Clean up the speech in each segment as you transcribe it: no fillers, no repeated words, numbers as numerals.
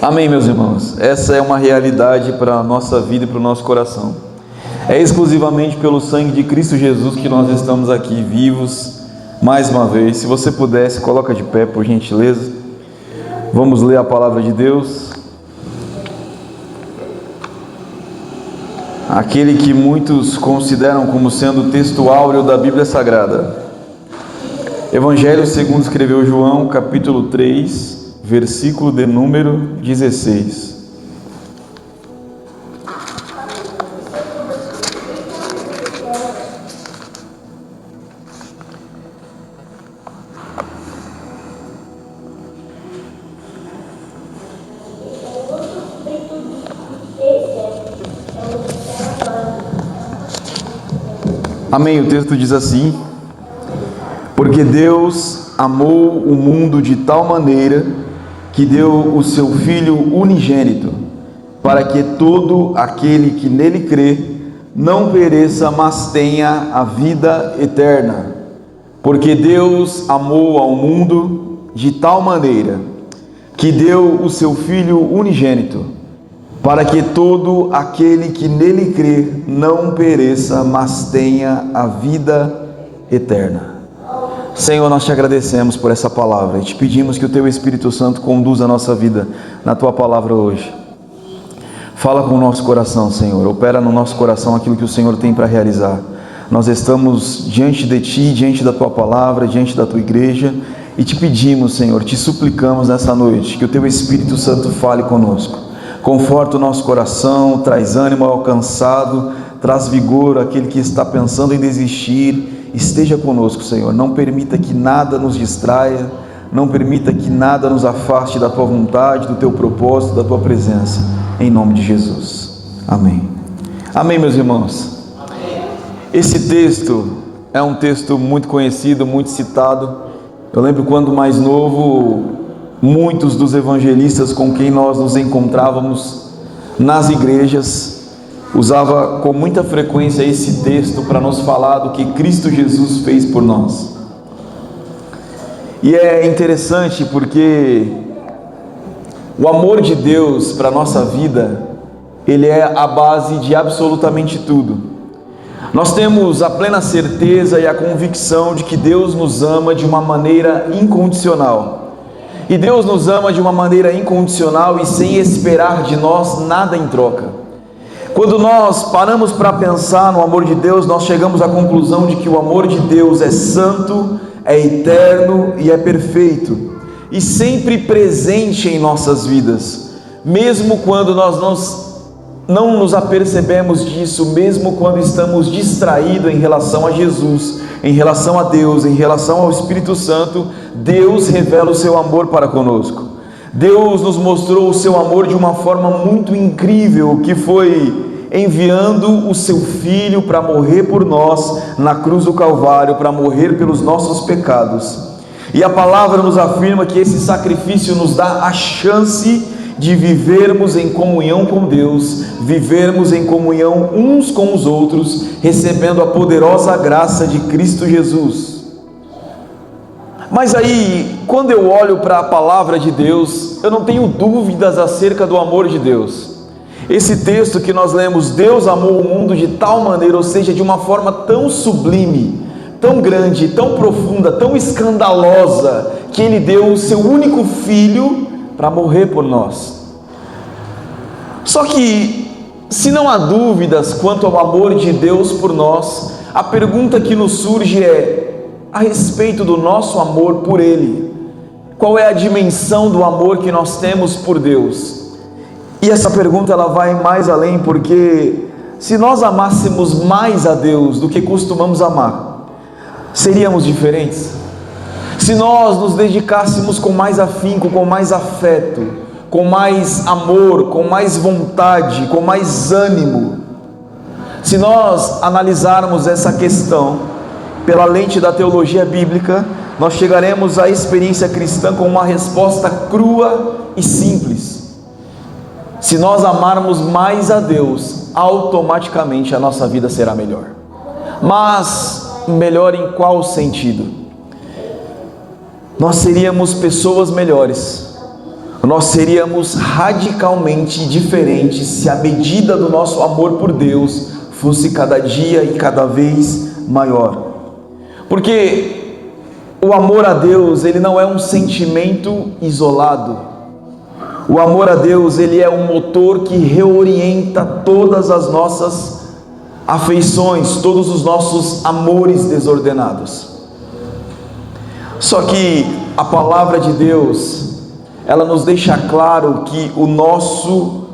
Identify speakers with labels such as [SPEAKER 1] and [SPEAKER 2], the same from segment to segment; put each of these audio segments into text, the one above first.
[SPEAKER 1] Amém, meus irmãos. Essa é uma realidade para a nossa vida e para o nosso coração. É exclusivamente pelo sangue de Cristo Jesus que nós estamos aqui vivos mais uma vez. Se você pudesse, coloca de pé, por gentileza. Vamos ler a palavra de Deus. Aquele que muitos consideram como sendo o texto áureo da Bíblia Sagrada. Evangelho segundo escreveu João, capítulo 3, versículo de número 16. Amém. O texto diz assim: porque Deus amou o mundo de tal maneira que deu o seu Filho unigênito, para que todo aquele que nele crê não pereça, mas tenha a vida eterna. Porque Deus amou ao mundo de tal maneira que deu o seu Filho unigênito, para que todo aquele que nele crê não pereça, mas tenha a vida eterna. Senhor, nós te agradecemos por essa palavra e te pedimos que o teu Espírito Santo conduza a nossa vida na tua palavra hoje. Fala com o nosso coração, Senhor. Opera no nosso coração aquilo que o Senhor tem para realizar. Nós estamos diante de ti, diante da tua palavra, diante da tua igreja, e te pedimos, Senhor, te suplicamos nessa noite que o teu Espírito Santo fale conosco. Conforta o nosso coração, traz ânimo ao cansado, traz vigor àquele que está pensando em desistir. Esteja conosco, Senhor. Não permita que nada nos distraia, não permita que nada nos afaste da tua vontade, do teu propósito, da tua presença. Em nome de Jesus. Amém. Amém, meus irmãos. Esse texto é um texto muito conhecido, muito citado. Eu lembro quando mais novo, muitos dos evangelistas com quem nós nos encontrávamos nas igrejas usava com muita frequência esse texto para nos falar do que Cristo Jesus fez por nós. E é interessante porque o amor de Deus para a nossa vida, ele é a base de absolutamente tudo. Nós temos a plena certeza e a convicção de que Deus nos ama de uma maneira incondicional. E Deus nos ama de uma maneira incondicional e sem esperar de nós nada em troca. Quando nós paramos para pensar no amor de Deus, nós chegamos à conclusão de que o amor de Deus é santo, é eterno e é perfeito, e sempre presente em nossas vidas, mesmo quando nós não nos apercebemos disso, mesmo quando estamos distraídos em relação a Jesus, em relação a Deus, em relação ao Espírito Santo, Deus revela o seu amor para conosco. Deus nos mostrou o seu amor de uma forma muito incrível, que foi enviando o seu Filho para morrer por nós na cruz do Calvário, para morrer pelos nossos pecados. E a palavra nos afirma que esse sacrifício nos dá a chance de vivermos em comunhão com Deus, vivermos em comunhão uns com os outros, recebendo a poderosa graça de Cristo Jesus. Mas aí, quando eu olho para a palavra de Deus, eu não tenho dúvidas acerca do amor de Deus. Esse texto que nós lemos, Deus amou o mundo de tal maneira, ou seja, de uma forma tão sublime, tão grande, tão profunda, tão escandalosa, que Ele deu o seu único Filho para morrer por nós. Só que, se não há dúvidas quanto ao amor de Deus por nós, a pergunta que nos surge é: a respeito do nosso amor por Ele, qual é a dimensão do amor que nós temos por Deus? E essa pergunta ela vai mais além, porque se nós amássemos mais a Deus do que costumamos amar, seríamos diferentes? Se nós nos dedicássemos com mais afinco, com mais afeto, com mais amor, com mais vontade, com mais ânimo, se nós analisarmos essa questão pela lente da teologia bíblica, nós chegaremos à experiência cristã com uma resposta crua e simples: se nós amarmos mais a Deus, automaticamente a nossa vida será melhor. Mas melhor em qual sentido? Nós seríamos pessoas melhores, nós seríamos radicalmente diferentes se a medida do nosso amor por Deus fosse cada dia e cada vez maior. Porque o amor a Deus, ele não é um sentimento isolado. O amor a Deus, ele é um motor que reorienta todas as nossas afeições, todos os nossos amores desordenados. Só que a palavra de Deus, ela nos deixa claro que o nosso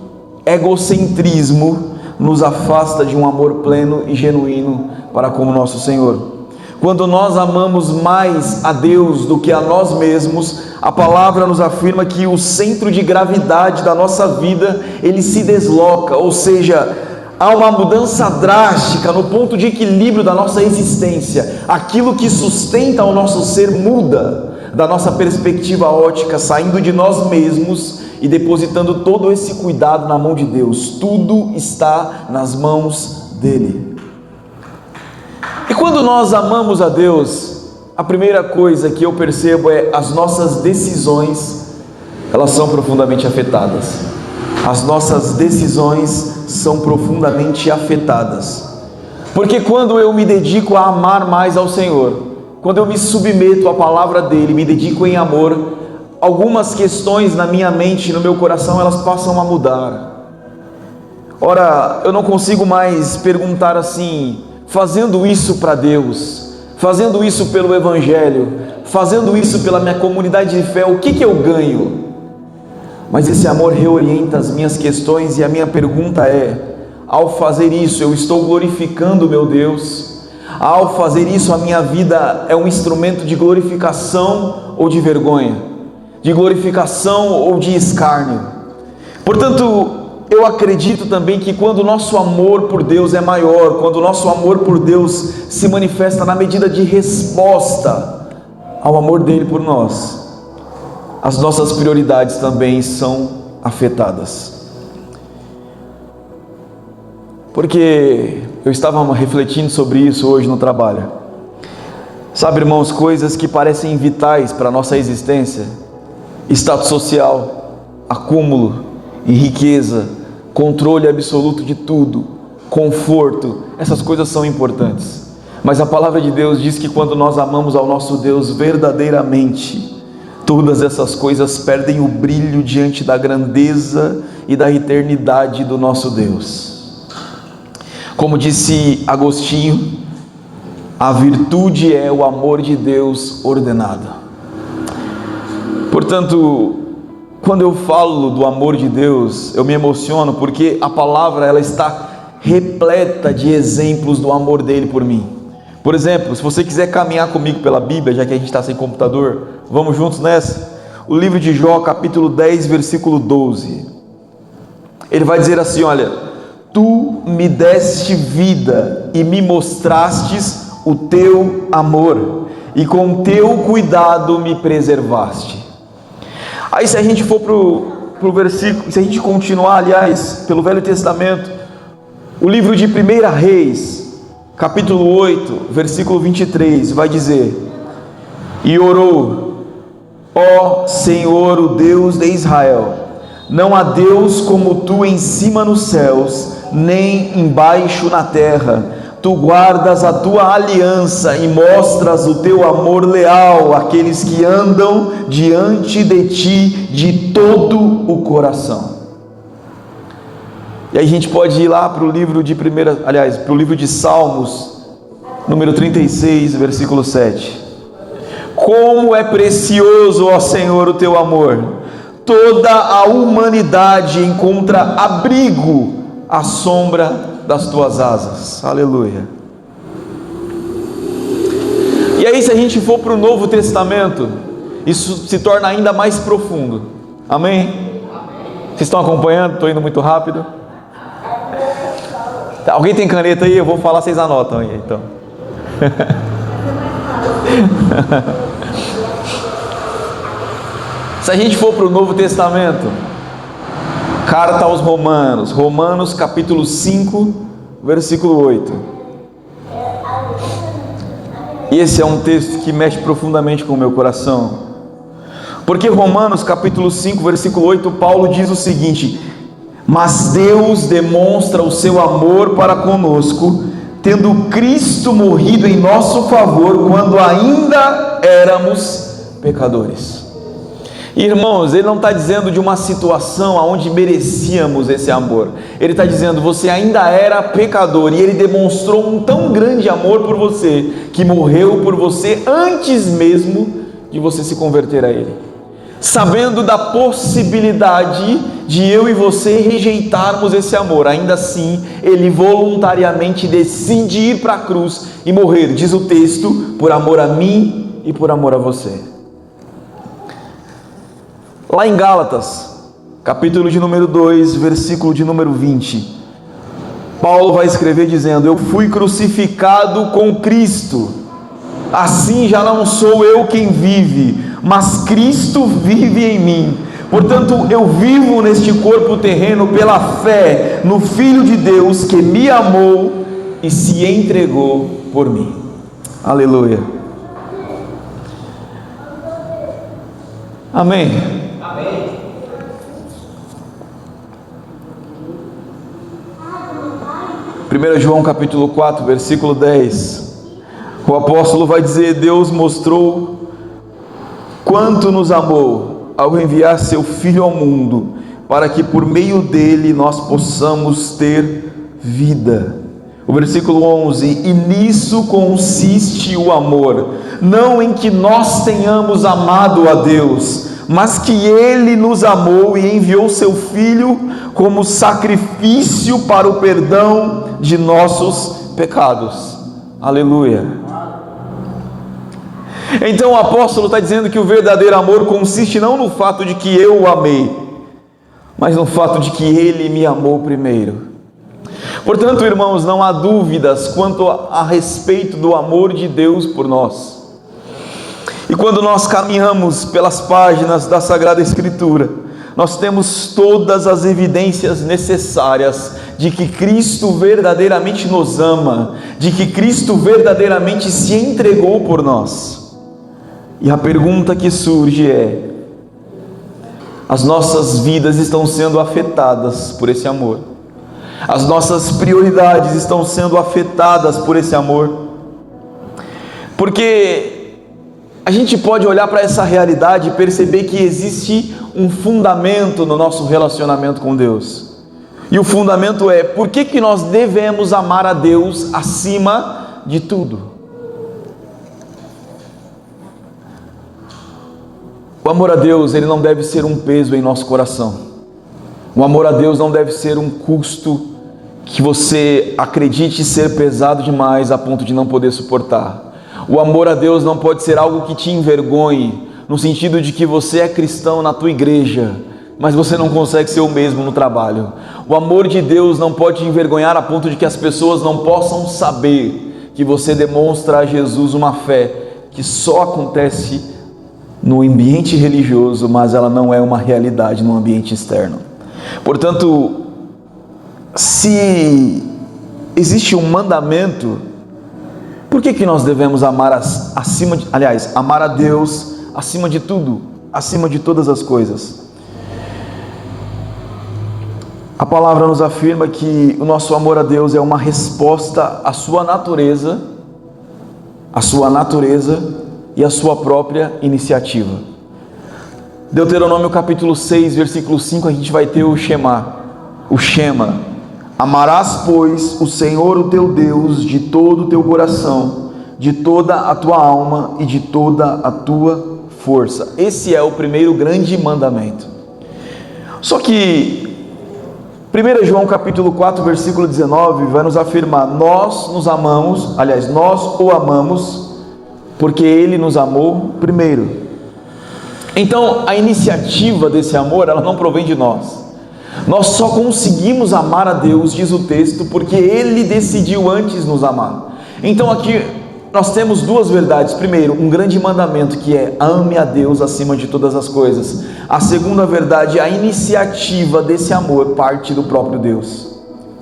[SPEAKER 1] egocentrismo nos afasta de um amor pleno e genuíno para com o nosso Senhor. Quando nós amamos mais a Deus do que a nós mesmos, a palavra nos afirma que o centro de gravidade da nossa vida, ele se desloca, ou seja, há uma mudança drástica no ponto de equilíbrio da nossa existência. Aquilo que sustenta o nosso ser muda da nossa perspectiva ótica, saindo de nós mesmos e depositando todo esse cuidado na mão de Deus. Tudo está nas mãos dele. E quando nós amamos a Deus, a primeira coisa que eu percebo é as nossas decisões, elas são profundamente afetadas. As nossas decisões são profundamente afetadas. Porque quando eu me dedico a amar mais ao Senhor, quando eu me submeto à palavra dele, me dedico em amor, algumas questões na minha mente, no meu coração, elas passam a mudar. Ora, eu não consigo mais perguntar assim, fazendo isso para Deus, fazendo isso pelo Evangelho, fazendo isso pela minha comunidade de fé, o que eu ganho? Mas esse amor reorienta as minhas questões e a minha pergunta é: ao fazer isso, eu estou glorificando o meu Deus? Ao fazer isso, a minha vida é um instrumento de glorificação ou de vergonha? De glorificação ou de escárnio? Portanto, eu acredito também que quando o nosso amor por Deus é maior, quando o nosso amor por Deus se manifesta na medida de resposta ao amor dele por nós, as nossas prioridades também são afetadas. Porque eu estava refletindo sobre isso hoje no trabalho. Sabe, irmãos, coisas que parecem vitais para a nossa existência: status social, acúmulo e riqueza, controle absoluto de tudo, conforto, essas coisas são importantes. Mas a palavra de Deus diz que quando nós amamos ao nosso Deus verdadeiramente, todas essas coisas perdem o brilho diante da grandeza e da eternidade do nosso Deus. Como disse Agostinho, a virtude é o amor de Deus ordenado. Portanto, quando eu falo do amor de Deus, eu me emociono porque a palavra ela está repleta de exemplos do amor dele por mim. Por exemplo, se você quiser caminhar comigo pela Bíblia, já que a gente está sem computador, vamos juntos nessa? O livro de Jó, capítulo 10, versículo 12. Ele vai dizer assim, olha: Tu me deste vida e me mostrastes o teu amor, e com teu cuidado me preservaste. Aí se a gente for para o versículo, se a gente continuar, aliás, pelo Velho Testamento, o livro de 1 Reis, capítulo 8, versículo 23, vai dizer: E orou, ó Senhor, o Deus de Israel, não há Deus como tu em cima nos céus, nem embaixo na terra. Tu guardas a tua aliança e mostras o teu amor leal àqueles que andam diante de ti de todo o coração. E aí a gente pode ir lá para o livro de para o livro de Salmos, número 36, versículo 7. Como é precioso, ó Senhor, o teu amor! Toda a humanidade encontra abrigo à sombra das tuas asas. Aleluia. E aí se a gente for para o Novo Testamento, isso se torna ainda mais profundo. Amém? Vocês estão acompanhando? Estou indo muito rápido. Alguém tem caneta aí? Eu vou falar, vocês anotam aí então. Se a gente for para o Novo Testamento, carta aos Romanos, Romanos capítulo 5, versículo 8. E esse é um texto que mexe profundamente com o meu coração. Porque Romanos capítulo 5, versículo 8, Paulo diz o seguinte: mas Deus demonstra o seu amor para conosco, tendo Cristo morrido em nosso favor quando ainda éramos pecadores. Irmãos, ele não está dizendo de uma situação onde merecíamos esse amor. Ele está dizendo, você ainda era pecador e ele demonstrou um tão grande amor por você, que morreu por você antes mesmo de você se converter a ele. Sabendo da possibilidade de eu e você rejeitarmos esse amor, ainda assim, ele voluntariamente decide ir para a cruz e morrer, diz o texto, por amor a mim e por amor a você. Lá em Gálatas, capítulo de número 2, versículo de número 20, Paulo vai escrever dizendo: eu fui crucificado com Cristo, assim já não sou eu quem vive, mas Cristo vive em mim. Portanto, eu vivo neste corpo terreno pela fé no Filho de Deus que me amou e se entregou por mim. Aleluia. Amém. 1 João capítulo 4, versículo 10, o apóstolo vai dizer: Deus mostrou quanto nos amou ao enviar seu Filho ao mundo, para que por meio dele nós possamos ter vida. O versículo 11: e nisso consiste o amor, não em que nós tenhamos amado a Deus, mas que ele nos amou e enviou seu Filho como sacrifício para o perdão de nossos pecados. Aleluia. Então o apóstolo está dizendo que o verdadeiro amor consiste não no fato de que eu o amei, mas no fato de que ele me amou primeiro. Portanto, irmãos, não há dúvidas quanto a respeito do amor de Deus por nós. E quando nós caminhamos pelas páginas da Sagrada Escritura, nós temos todas as evidências necessárias de que Cristo verdadeiramente nos ama, de que Cristo verdadeiramente se entregou por nós. E a pergunta que surge é: as nossas vidas estão sendo afetadas por esse amor? As nossas prioridades estão sendo afetadas por esse amor? Porque a gente pode olhar para essa realidade e perceber que existe um fundamento no nosso relacionamento com Deus. E o fundamento é: por que nós devemos amar a Deus acima de tudo? O amor a Deus, ele não deve ser um peso em nosso coração. O amor a Deus não deve ser um custo que você acredite ser pesado demais a ponto de não poder suportar. O amor a Deus não pode ser algo que te envergonhe, no sentido de que você é cristão na tua igreja, mas você não consegue ser o mesmo no trabalho. O amor de Deus não pode te envergonhar a ponto de que as pessoas não possam saber que você demonstra a Jesus uma fé que só acontece no ambiente religioso, mas ela não é uma realidade no ambiente externo. Portanto, se existe um mandamento, por que nós devemos amar amar a Deus acima de tudo, acima de todas as coisas? A palavra nos afirma que o nosso amor a Deus é uma resposta à sua natureza e à sua própria iniciativa. Deuteronômio capítulo 6, versículo 5, a gente vai ter o Shema. Amarás, pois, o Senhor, o teu Deus, de todo o teu coração, de toda a tua alma e de toda a tua força. Esse é o primeiro grande mandamento. Só que 1 João capítulo 4, versículo 19, vai nos afirmar: nós o amamos, porque ele nos amou primeiro. Então, a iniciativa desse amor, ela não provém de nós. Nós só conseguimos amar a Deus, diz o texto, porque ele decidiu antes nos amar. Então aqui nós temos duas verdades. Primeiro, um grande mandamento, que é: ame a Deus acima de todas as coisas. A segunda verdade, a iniciativa desse amor parte do próprio Deus.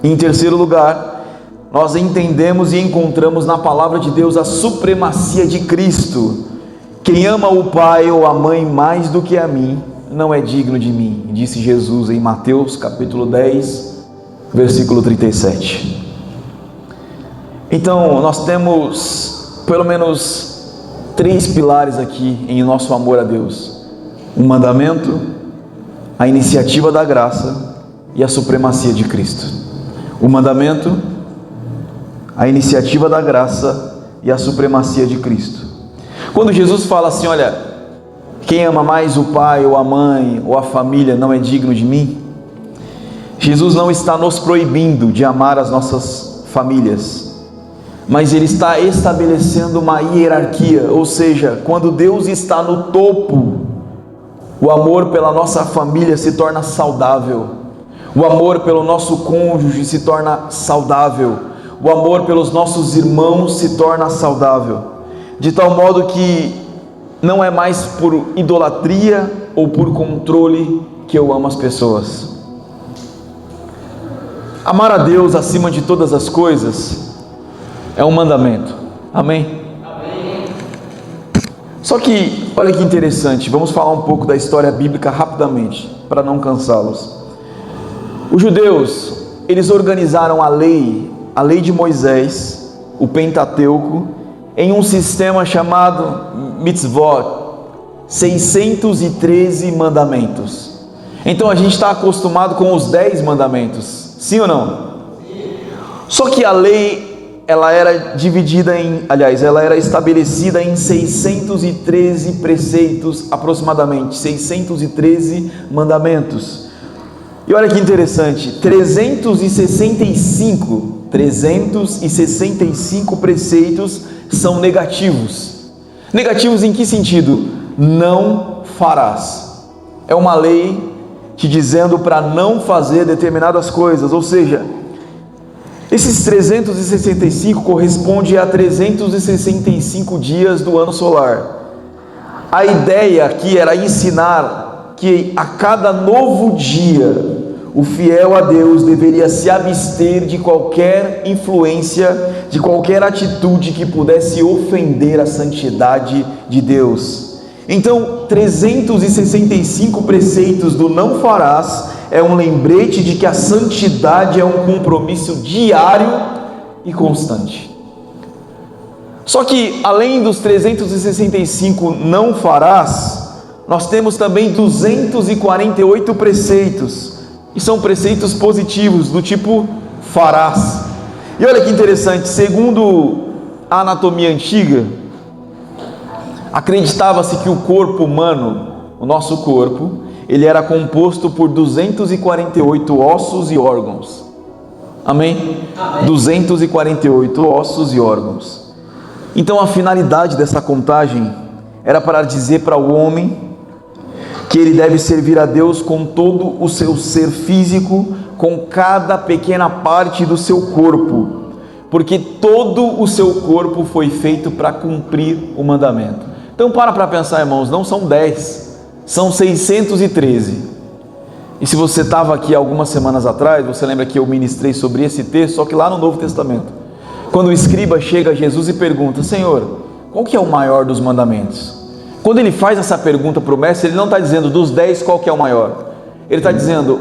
[SPEAKER 1] Em terceiro lugar, nós entendemos e encontramos na palavra de Deus a supremacia de Cristo, Quem ama o pai ou a mãe mais do que a mim, não é digno de mim, disse Jesus em Mateus capítulo 10, versículo 37. Então, nós temos pelo menos 3 pilares aqui em nosso amor a Deus: o mandamento, a iniciativa da graça e a supremacia de Cristo. O mandamento, a iniciativa da graça e a supremacia de Cristo. Quando Jesus fala assim, olha, quem ama mais o pai ou a mãe ou a família não é digno de mim, Jesus não está nos proibindo de amar as nossas famílias, mas Ele está estabelecendo uma hierarquia, ou seja, quando Deus está no topo, o amor pela nossa família se torna saudável, o amor pelo nosso cônjuge se torna saudável, o amor pelos nossos irmãos se torna saudável, de tal modo que não é mais por idolatria ou por controle que eu amo as pessoas. Amar a Deus acima de todas as coisas é um mandamento. Amém? Amém. Só que, olha que interessante, vamos falar um pouco da história bíblica rapidamente, para não cansá-los. Os judeus, eles organizaram a lei de Moisés, o Pentateuco, em um sistema chamado mitzvot, 613 mandamentos. Então a gente está acostumado com os 10 mandamentos, sim ou não? Sim. Só que a lei, ela era estabelecida em 613 preceitos, aproximadamente 613 mandamentos. E olha que interessante, 365 preceitos são negativos. Negativos em que sentido? Não farás. É uma lei te dizendo para não fazer determinadas coisas, ou seja, esses 365 corresponde a 365 dias do ano solar. A ideia aqui era ensinar que a cada novo dia o fiel a Deus deveria se abster de qualquer influência, de qualquer atitude que pudesse ofender a santidade de Deus. Então, 365 preceitos do não farás é um lembrete de que a santidade é um compromisso diário e constante. Só que, além dos 365 não farás, nós temos também 248 preceitos, e são preceitos positivos, do tipo farás. E olha que interessante, segundo a anatomia antiga, acreditava-se que o corpo humano, o nosso corpo, ele era composto por 248 ossos e órgãos. Amém? Amém. 248 ossos e órgãos. Então a finalidade dessa contagem era para dizer para o homem que ele deve servir a Deus com todo o seu ser físico, com cada pequena parte do seu corpo, porque todo o seu corpo foi feito para cumprir o mandamento. Então para pensar, irmãos, não são 10, são 613. E se você estava aqui algumas semanas atrás, você lembra que eu ministrei sobre esse texto, só que lá no Novo Testamento, quando o escriba chega a Jesus e pergunta: Senhor, qual que é o maior dos mandamentos? Quando ele faz essa pergunta para o mestre, ele não está dizendo dos 10 qual que é o maior, ele está dizendo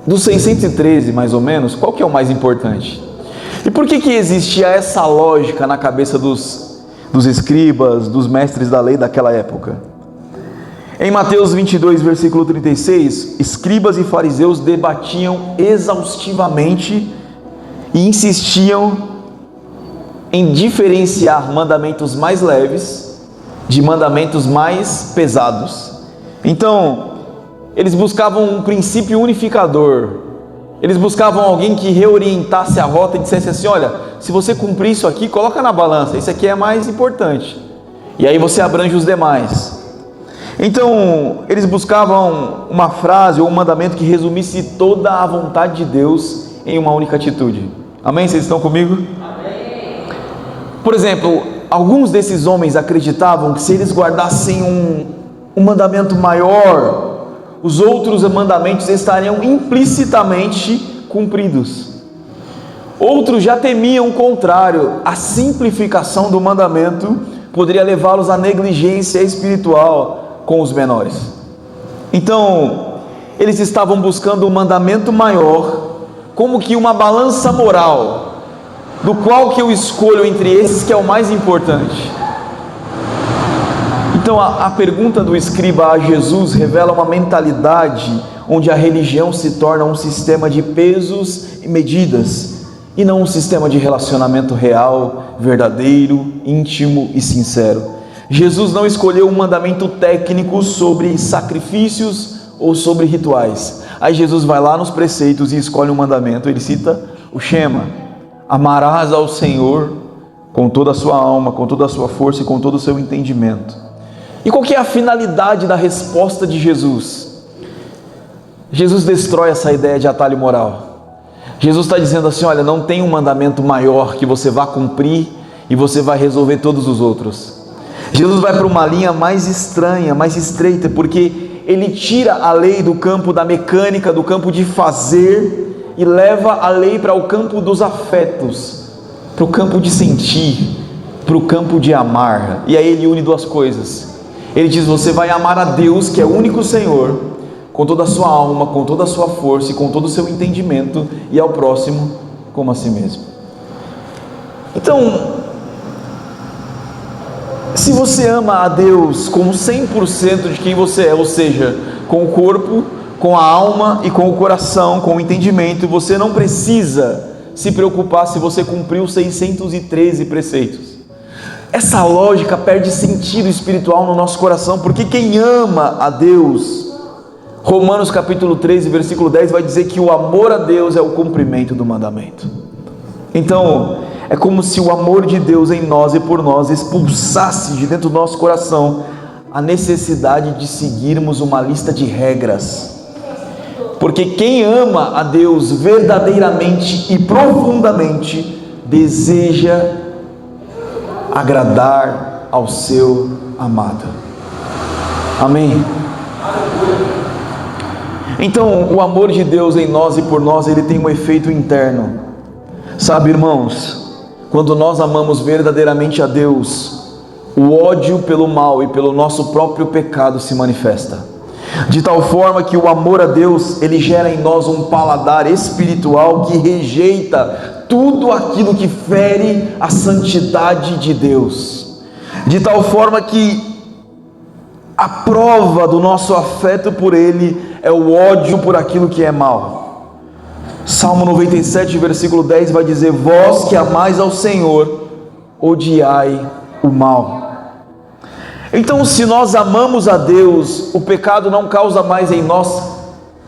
[SPEAKER 1] dos 613 mais ou menos, qual que é o mais importante. E por que existia essa lógica na cabeça dos escribas, dos mestres da lei daquela época? Em Mateus 22, versículo 36, escribas e fariseus debatiam exaustivamente e insistiam em diferenciar mandamentos mais leves de mandamentos mais pesados. Então, eles buscavam um princípio unificador, eles buscavam alguém que reorientasse a rota e dissesse assim: olha, se você cumprir isso aqui, coloca na balança, isso aqui é mais importante, e aí você abrange os demais. Então, eles buscavam uma frase ou um mandamento que resumisse toda a vontade de Deus em uma única atitude. Amém? Vocês estão comigo? Amém. Por exemplo, alguns desses homens acreditavam que se eles guardassem um mandamento maior, os outros mandamentos estariam implicitamente cumpridos. Outros já temiam o contrário, a simplificação do mandamento poderia levá-los à negligência espiritual com os menores. Então, eles estavam buscando um mandamento maior, como que uma balança moral, do qual que eu escolho entre esses que é o mais importante. Então a pergunta do escriba a Jesus revela uma mentalidade onde a religião se torna um sistema de pesos e medidas, e não um sistema de relacionamento real, verdadeiro, íntimo e sincero. Jesus não escolheu um mandamento técnico sobre sacrifícios ou sobre rituais. Aí Jesus vai lá nos preceitos e escolhe um mandamento. Ele cita o Shema: amarás ao Senhor com toda a sua alma, com toda a sua força e com todo o seu entendimento. E qual que é a finalidade da resposta de Jesus? Jesus destrói essa ideia de atalho moral. Jesus está dizendo assim: olha, não tem um mandamento maior que você vá cumprir e você vai resolver todos os outros. Jesus vai para uma linha mais estranha, mais estreita, porque ele tira a lei do campo da mecânica, do campo de fazer, e leva a lei para o campo dos afetos, para o campo de sentir, para o campo de amar. E aí ele une duas coisas. Ele diz: você vai amar a Deus, que é o único Senhor, com toda a sua alma, com toda a sua força e com todo o seu entendimento, e ao próximo como a si mesmo. Então, se você ama a Deus com 100% de quem você é, ou seja, com o corpo, com a alma e com o coração, com o entendimento, você não precisa se preocupar se você cumpriu 613 preceitos. Essa lógica perde sentido espiritual no nosso coração, porque quem ama a Deus, Romanos capítulo 13, versículo 10 vai dizer que o amor a Deus é o cumprimento do mandamento. Então, é como se o amor de Deus em nós e por nós expulsasse de dentro do nosso coração a necessidade de seguirmos uma lista de regras. Porque quem ama a Deus verdadeiramente e profundamente deseja agradar ao seu amado. Amém? Então, o amor de Deus em nós e por nós, ele tem um efeito interno. Sabe, irmãos, quando nós amamos verdadeiramente a Deus, o ódio pelo mal e pelo nosso próprio pecado se manifesta. De tal forma que o amor a Deus, ele gera em nós um paladar espiritual que rejeita tudo aquilo que fere a santidade de Deus. De tal forma que a prova do nosso afeto por Ele é o ódio por aquilo que é mal. Salmo 97, versículo 10 vai dizer: vós que amais ao Senhor, odiai o mal. Então, se nós amamos a Deus, o pecado não causa mais em nós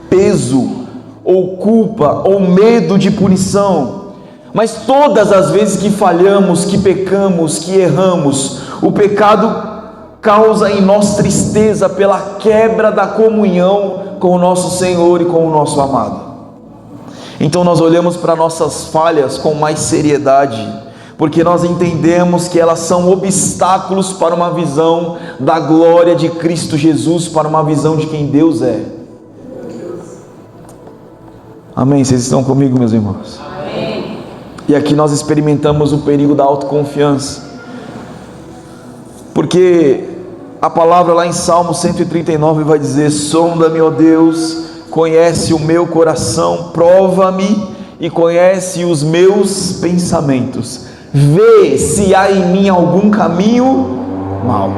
[SPEAKER 1] peso, ou culpa, ou medo de punição. Mas todas as vezes que falhamos, que pecamos, que erramos, o pecado causa em nós tristeza pela quebra da comunhão com o nosso Senhor e com o nosso amado. Então nós olhamos para nossas falhas com mais seriedade, porque nós entendemos que elas são obstáculos para uma visão da glória de Cristo Jesus, para uma visão de quem Deus é. Amém? Vocês estão comigo, meus irmãos? Amém. E aqui nós experimentamos o perigo da autoconfiança, porque a palavra lá em Salmo 139 vai dizer: sonda-me, ó Deus, conhece o meu coração, prova-me e conhece os meus pensamentos, vê se há em mim algum caminho mau.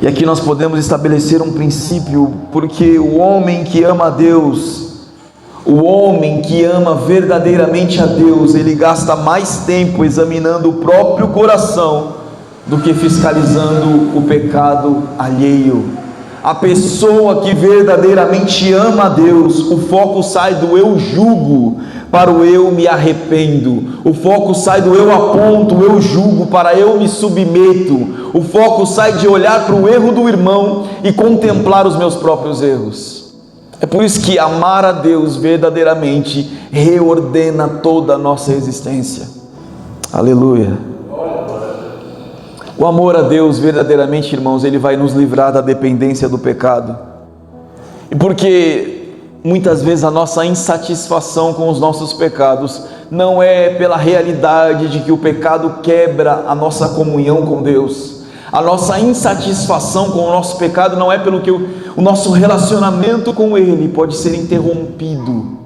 [SPEAKER 1] E aqui nós podemos estabelecer um princípio, porque o homem que ama a Deus, o homem que ama verdadeiramente a Deus, ele gasta mais tempo examinando o próprio coração do que fiscalizando o pecado alheio. A pessoa que verdadeiramente ama a Deus, o foco sai do eu julgo para o eu me arrependo. O foco sai do eu aponto, eu julgo, para eu me submeto. O foco sai de olhar para o erro do irmão e contemplar os meus próprios erros. É por isso que amar a Deus verdadeiramente reordena toda a nossa existência. Aleluia. O amor a Deus verdadeiramente, irmãos, ele vai nos livrar da dependência do pecado. E porque muitas vezes a nossa insatisfação com os nossos pecados não é pela realidade de que o pecado quebra a nossa comunhão com Deus. A nossa insatisfação com o nosso pecado não é pelo que o nosso relacionamento com Ele pode ser interrompido.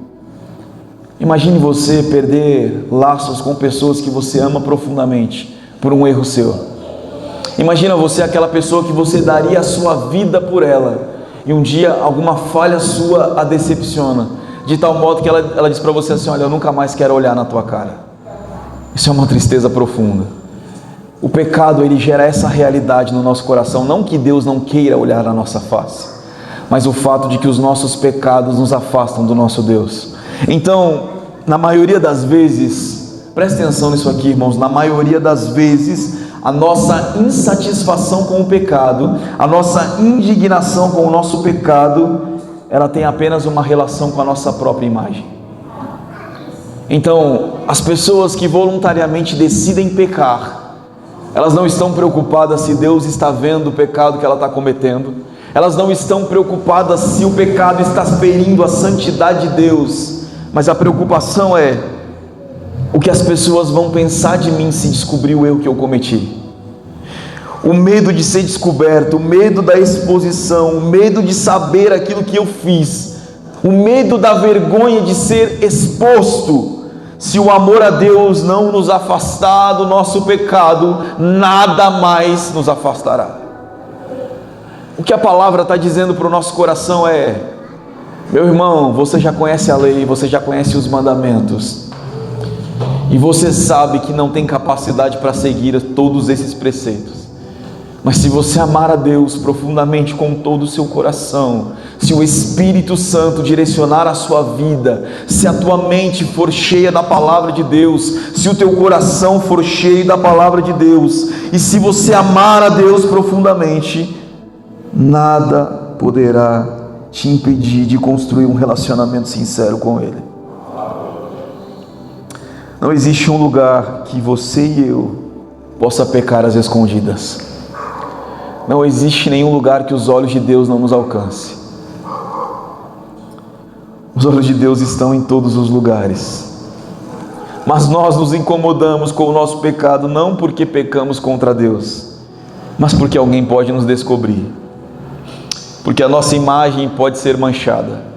[SPEAKER 1] Imagine você perder laços com pessoas que você ama profundamente por um erro seu. Imagina você aquela pessoa que você daria a sua vida por ela, e um dia alguma falha sua a decepciona, de tal modo que ela diz para você assim: olha, eu nunca mais quero olhar na tua cara. Isso é uma tristeza profunda. O pecado, ele gera essa realidade no nosso coração, não que Deus não queira olhar na nossa face, mas o fato de que os nossos pecados nos afastam do nosso Deus. Então, na maioria das vezes, preste atenção nisso aqui, irmãos, na maioria das vezes, a nossa insatisfação com o pecado, a nossa indignação com o nosso pecado, ela tem apenas uma relação com a nossa própria imagem. Então, as pessoas que voluntariamente decidem pecar, elas não estão preocupadas se Deus está vendo o pecado que ela está cometendo, elas não estão preocupadas se o pecado está ferindo a santidade de Deus, mas a preocupação é o que as pessoas vão pensar de mim se descobrir o erro que eu cometi. O medo de ser descoberto, o medo da exposição, o medo de saber aquilo que eu fiz, o medo da vergonha de ser exposto. Se o amor a Deus não nos afastar do nosso pecado, nada mais nos afastará. O que a palavra está dizendo para o nosso coração é: meu irmão, você já conhece a lei, você já conhece os mandamentos, e você sabe que não tem capacidade para seguir todos esses preceitos. Mas se você amar a Deus profundamente com todo o seu coração, se o Espírito Santo direcionar a sua vida, se a tua mente for cheia da palavra de Deus, se o teu coração for cheio da palavra de Deus, e se você amar a Deus profundamente, nada poderá te impedir de construir um relacionamento sincero com Ele. Não existe um lugar que você e eu possa pecar às escondidas. Não existe nenhum lugar que os olhos de Deus não nos alcancem. Os olhos de Deus estão em todos os lugares. Mas nós nos incomodamos com o nosso pecado, não porque pecamos contra Deus, mas porque alguém pode nos descobrir. Porque a nossa imagem pode ser manchada.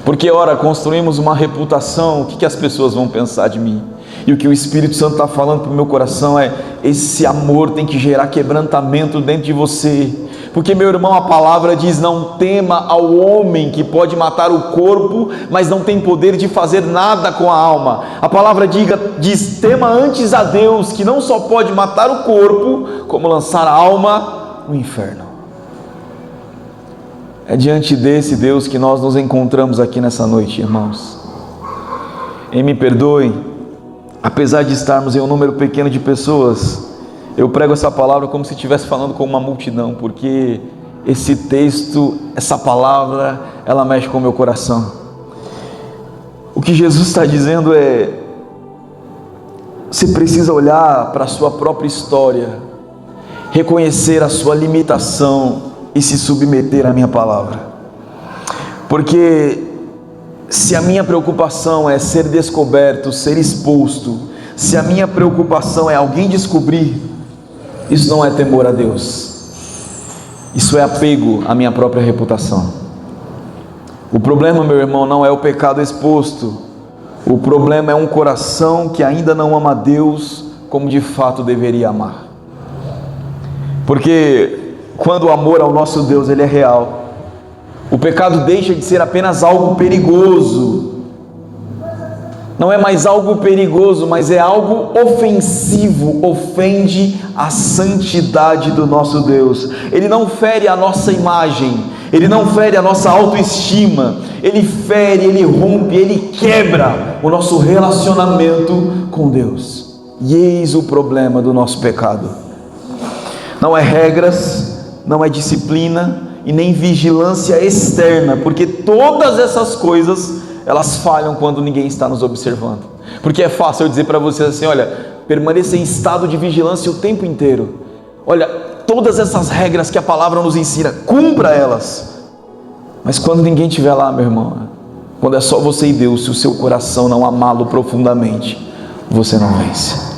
[SPEAKER 1] Porque, ora, construímos uma reputação, o que as pessoas vão pensar de mim? E o que o Espírito Santo está falando para o meu coração é: esse amor tem que gerar quebrantamento dentro de você. Porque, meu irmão, a palavra diz: não tema ao homem que pode matar o corpo, mas não tem poder de fazer nada com a alma. A palavra diz: tema antes a Deus, que não só pode matar o corpo, como lançar a alma no inferno. É diante desse Deus que nós nos encontramos aqui nessa noite, irmãos. E me perdoe, apesar de estarmos em um número pequeno de pessoas, eu prego essa palavra como se estivesse falando com uma multidão, porque esse texto, essa palavra, ela mexe com o meu coração. O que Jesus está dizendo é: você precisa olhar para a sua própria história, reconhecer a sua limitação e se submeter à minha palavra. Porque se a minha preocupação é ser descoberto, ser exposto, se a minha preocupação é alguém descobrir, isso não é temor a Deus, isso é apego à minha própria reputação. O problema, meu irmão, não é o pecado exposto, o problema é um coração que ainda não ama a Deus como de fato deveria amar. Porque quando o amor ao nosso Deus ele é real, o pecado deixa de ser apenas algo perigoso. Não é mais algo perigoso, mas é algo ofensivo, ofende a santidade do nosso Deus. Ele não fere a nossa imagem, ele não fere a nossa autoestima, ele fere, ele rompe, ele quebra o nosso relacionamento com Deus. E eis o problema do nosso pecado. Não é regras, não é disciplina e nem vigilância externa, porque todas essas coisas elas falham quando ninguém está nos observando. Porque é fácil eu dizer para vocês assim: olha, permaneça em estado de vigilância o tempo inteiro. Olha, todas essas regras que a palavra nos ensina, cumpra elas. Mas quando ninguém estiver lá, meu irmão, quando é só você e Deus, se o seu coração não amá-lo profundamente, você não vence.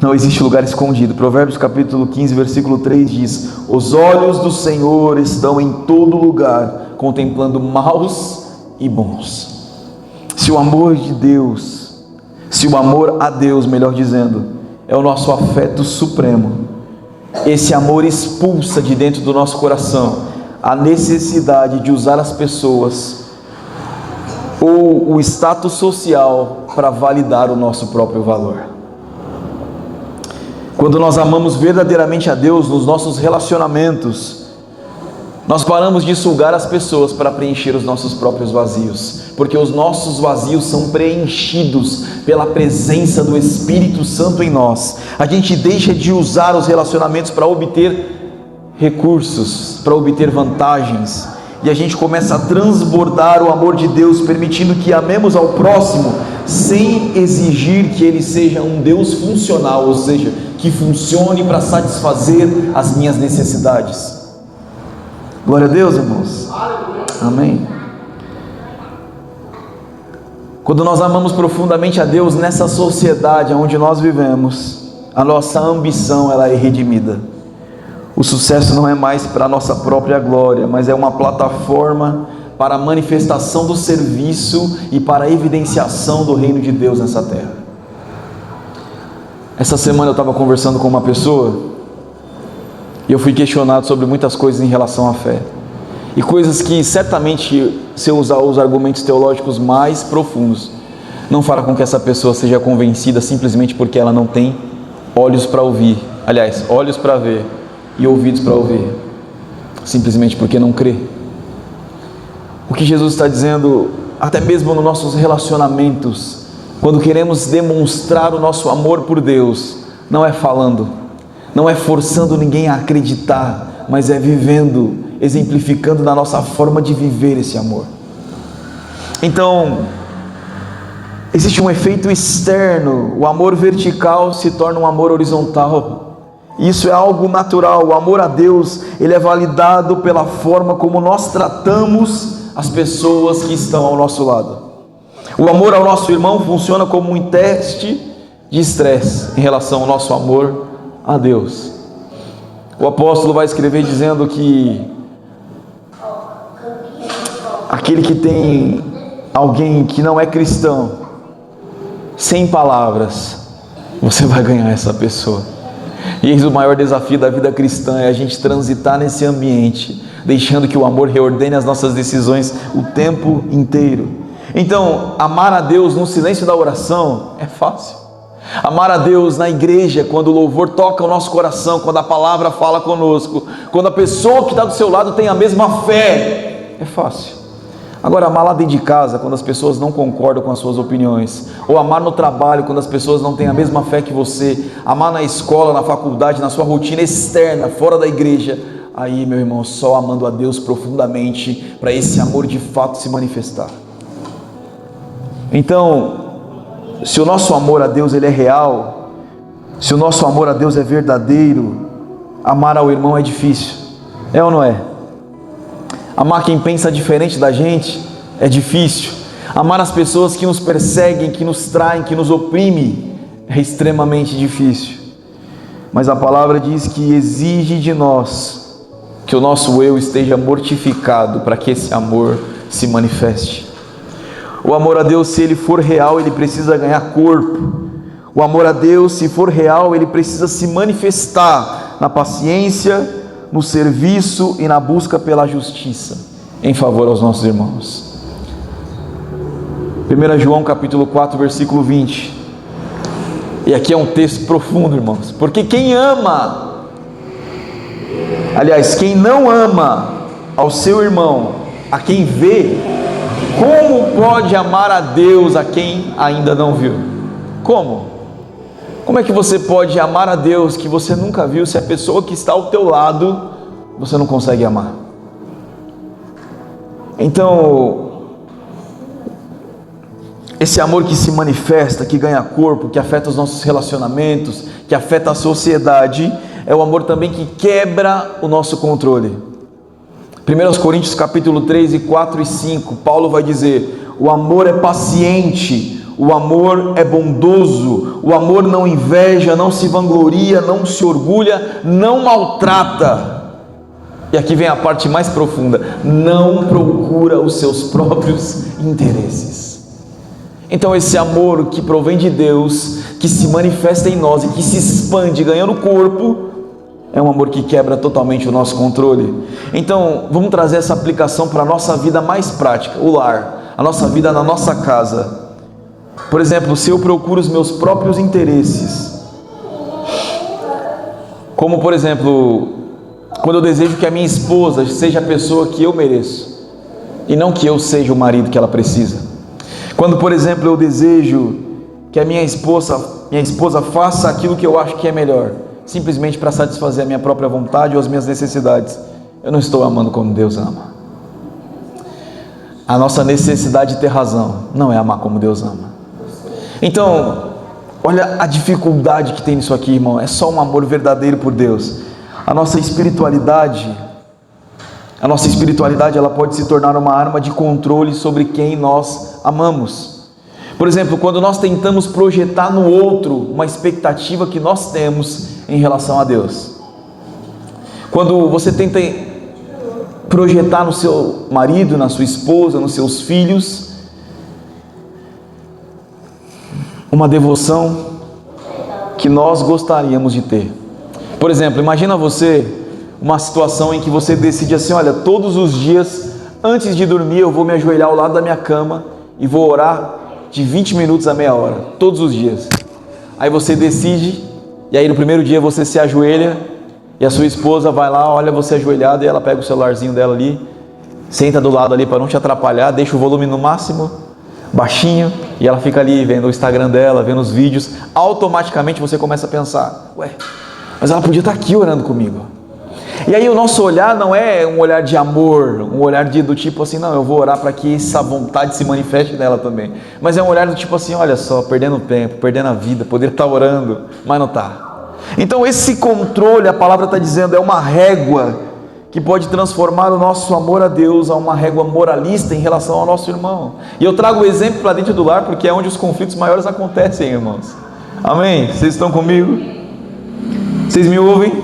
[SPEAKER 1] Não existe lugar escondido. Provérbios capítulo 15, versículo 3 diz: os olhos do Senhor estão em todo lugar, contemplando maus e bons. Se o amor de Deus, se o amor a Deus, melhor dizendo, é o nosso afeto supremo, esse amor expulsa de dentro do nosso coração a necessidade de usar as pessoas ou o status social para validar o nosso próprio valor. Quando nós amamos verdadeiramente a Deus nos nossos relacionamentos, nós paramos de sugar as pessoas para preencher os nossos próprios vazios, porque os nossos vazios são preenchidos pela presença do Espírito Santo em nós. A gente deixa de usar os relacionamentos para obter recursos, para obter vantagens, e a gente começa a transbordar o amor de Deus, permitindo que amemos ao próximo sem exigir que ele seja um Deus funcional, ou seja, que funcione para satisfazer as minhas necessidades. Glória a Deus, irmãos. Amém. Quando nós amamos profundamente a Deus nessa sociedade onde nós vivemos, a nossa ambição ela é redimida. O sucesso não é mais para a nossa própria glória, mas é uma plataforma para a manifestação do serviço e para a evidenciação do reino de Deus nessa terra. Essa semana eu estava conversando com uma pessoa e eu fui questionado sobre muitas coisas em relação à fé. E coisas que certamente, se eu usar os argumentos teológicos mais profundos, não fará com que essa pessoa seja convencida simplesmente porque ela não tem olhos para ouvir. Aliás, olhos para ver e ouvidos para ouvir. Simplesmente porque não crê. O que Jesus está dizendo, até mesmo nos nossos relacionamentos, quando queremos demonstrar o nosso amor por Deus, não é falando, não é forçando ninguém a acreditar, mas é vivendo, exemplificando na nossa forma de viver esse amor. Então, existe um efeito externo, o amor vertical se torna um amor horizontal. Isso é algo natural. O amor a Deus, ele é validado pela forma como nós tratamos as pessoas que estão ao nosso lado. O amor ao nosso irmão funciona como um teste de estresse em relação ao nosso amor a Deus. O apóstolo vai escrever dizendo que aquele que tem alguém que não é cristão, sem palavras, você vai ganhar essa pessoa. E eis o maior desafio da vida cristã, é a gente transitar nesse ambiente, deixando que o amor reordene as nossas decisões o tempo inteiro. Então, amar a Deus no silêncio da oração é fácil. Amar a Deus na igreja, quando o louvor toca o nosso coração, quando a palavra fala conosco, quando a pessoa que está do seu lado tem a mesma fé, é fácil. Agora, amar lá dentro de casa, quando as pessoas não concordam com as suas opiniões, ou amar no trabalho, quando as pessoas não têm a mesma fé que você, amar na escola, na faculdade, na sua rotina externa, fora da igreja, aí, meu irmão, só amando a Deus profundamente, para esse amor de fato se manifestar. Então, se o nosso amor a Deus ele é real, se o nosso amor a Deus é verdadeiro, amar ao irmão é difícil, é ou não é? Amar quem pensa diferente da gente é difícil. Amar as pessoas que nos perseguem, que nos traem, que nos oprimem, é extremamente difícil. Mas a palavra diz que exige de nós que o nosso eu esteja mortificado para que esse amor se manifeste. O amor a Deus, se ele for real, ele precisa ganhar corpo. O amor a Deus, se for real, ele precisa se manifestar na paciência, no serviço e na busca pela justiça em favor aos nossos irmãos. 1 João capítulo 4, versículo 20. E aqui é um texto profundo, irmãos, porque quem ama, aliás, quem não ama ao seu irmão, a quem vê, como pode amar a Deus a quem ainda não viu? Como? Como é que você pode amar a Deus que você nunca viu, se a pessoa que está ao teu lado, você não consegue amar? Então, esse amor que se manifesta, que ganha corpo, que afeta os nossos relacionamentos, que afeta a sociedade, é o amor também que quebra o nosso controle. 1 Coríntios capítulo 3, 4 e 5, Paulo vai dizer: o amor é paciente, o amor é bondoso, o amor não inveja, não se vangloria, não se orgulha, não maltrata. E aqui vem a parte mais profunda: não procura os seus próprios interesses. Então esse amor que provém de Deus, que se manifesta em nós e que se expande ganhando corpo, é um amor que quebra totalmente o nosso controle. Então vamos trazer essa aplicação para a nossa vida mais prática, o lar, a nossa vida na nossa casa. Por exemplo, se eu procuro os meus próprios interesses, como por exemplo, quando eu desejo que a minha esposa seja a pessoa que eu mereço, e não que eu seja o marido que ela precisa. Quando, por exemplo, eu desejo que a minha esposa faça aquilo que eu acho que é melhor, simplesmente para satisfazer a minha própria vontade ou as minhas necessidades, eu não estou amando como Deus ama. A nossa necessidade de ter razão não é amar como Deus ama. Então, olha a dificuldade que tem nisso aqui, irmão. É só um amor verdadeiro por Deus. A nossa espiritualidade, ela pode se tornar uma arma de controle sobre quem nós amamos. Por exemplo, quando nós tentamos projetar no outro uma expectativa que nós temos em relação a Deus. Quando você tenta projetar no seu marido, na sua esposa, nos seus filhos, uma devoção que nós gostaríamos de ter. Por exemplo, imagina você uma situação em que você decide assim: olha, todos os dias antes de dormir eu vou me ajoelhar ao lado da minha cama e vou orar de 20 minutos a meia hora, todos os dias. Aí você decide, e aí no primeiro dia você se ajoelha e a sua esposa vai lá, olha você ajoelhado, e ela pega o celularzinho dela ali, senta do lado ali para não te atrapalhar, deixa o volume no máximo, baixinho, e ela fica ali vendo o Instagram dela, vendo os vídeos. Automaticamente você começa a pensar: ué, mas ela podia estar aqui orando comigo. E aí o nosso olhar não é um olhar de amor, um olhar do tipo assim, não, eu vou orar para que essa vontade se manifeste nela também. Mas é um olhar do tipo assim, olha só, perdendo tempo, perdendo a vida, poderia estar orando, mas não está. Então esse controle, a palavra está dizendo, é uma régua que pode transformar o nosso amor a Deus a uma régua moralista em relação ao nosso irmão. E eu trago o exemplo para dentro do lar porque é onde os conflitos maiores acontecem, irmãos. Amém? Vocês estão comigo? Vocês me ouvem?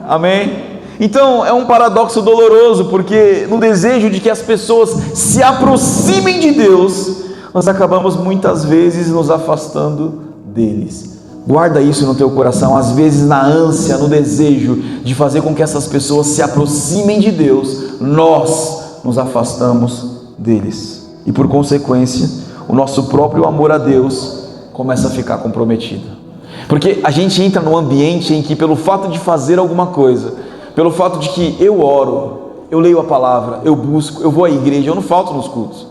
[SPEAKER 1] Amém? Então é um paradoxo doloroso, porque no desejo de que as pessoas se aproximem de Deus, nós acabamos muitas vezes nos afastando deles. Guarda isso no teu coração. Às vezes, na ânsia, no desejo de fazer com que essas pessoas se aproximem de Deus, nós nos afastamos deles, e por consequência o nosso próprio amor a Deus começa a ficar comprometido, porque a gente entra num ambiente em que, pelo fato de fazer alguma coisa, pelo fato de que eu oro, eu leio a palavra, eu busco, eu vou à igreja, eu não falto nos cultos,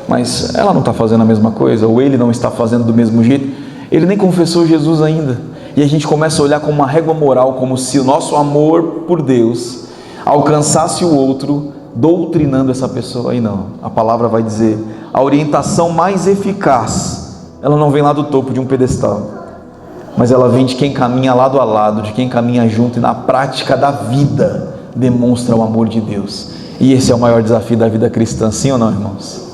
[SPEAKER 1] mas ela não está fazendo a mesma coisa, ou ele não está fazendo do mesmo jeito, ele nem confessou Jesus ainda, e a gente começa a olhar com uma régua moral, como se o nosso amor por Deus alcançasse o outro, doutrinando essa pessoa. Aí não, a palavra vai dizer, a orientação mais eficaz, ela não vem lá do topo de um pedestal, mas ela vem de quem caminha lado a lado, de quem caminha junto e na prática da vida demonstra o amor de Deus. E esse é o maior desafio da vida cristã, sim ou não, irmãos?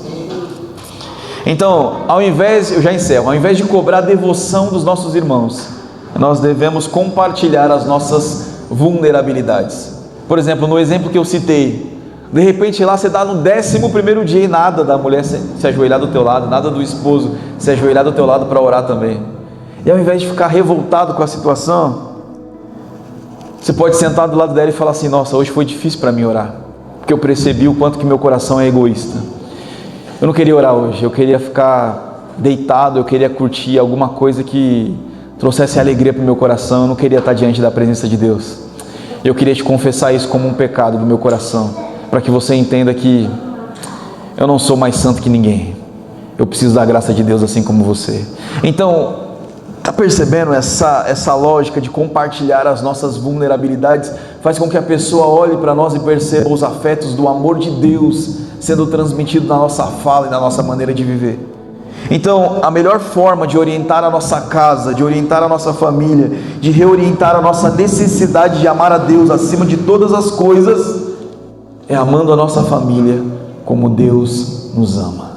[SPEAKER 1] Então, ao invés de cobrar a devoção dos nossos irmãos, nós devemos compartilhar as nossas vulnerabilidades. Por exemplo, no exemplo que eu citei, de repente lá você está no 11º dia e nada da mulher se ajoelhar do teu lado, nada do esposo se ajoelhar do teu lado para orar também. E ao invés de ficar revoltado com a situação, você pode sentar do lado dela e falar assim: nossa, hoje foi difícil para mim orar, porque eu percebi o quanto que meu coração é egoísta. Eu não queria orar hoje, eu queria ficar deitado, eu queria curtir alguma coisa que trouxesse alegria para o meu coração, eu não queria estar diante da presença de Deus. Eu queria te confessar isso como um pecado do meu coração, para que você entenda que eu não sou mais santo que ninguém, eu preciso da graça de Deus assim como você. Então, está percebendo essa lógica de compartilhar as nossas vulnerabilidades? Faz com que a pessoa olhe para nós e perceba os afetos do amor de Deus sendo transmitido na nossa fala e na nossa maneira de viver. Então, a melhor forma de orientar a nossa casa, de orientar a nossa família, de reorientar a nossa necessidade de amar a Deus acima de todas as coisas, é amando a nossa família como Deus nos ama.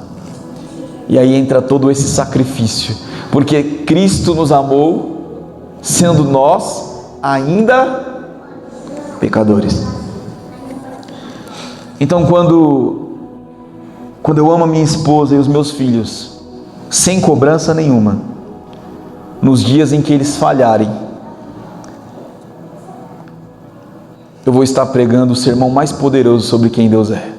[SPEAKER 1] E aí entra todo esse sacrifício, porque Cristo nos amou, sendo nós ainda pecadores. Então quando eu amo a minha esposa e os meus filhos, sem cobrança nenhuma, nos dias em que eles falharem, eu vou estar pregando o sermão mais poderoso sobre quem Deus é.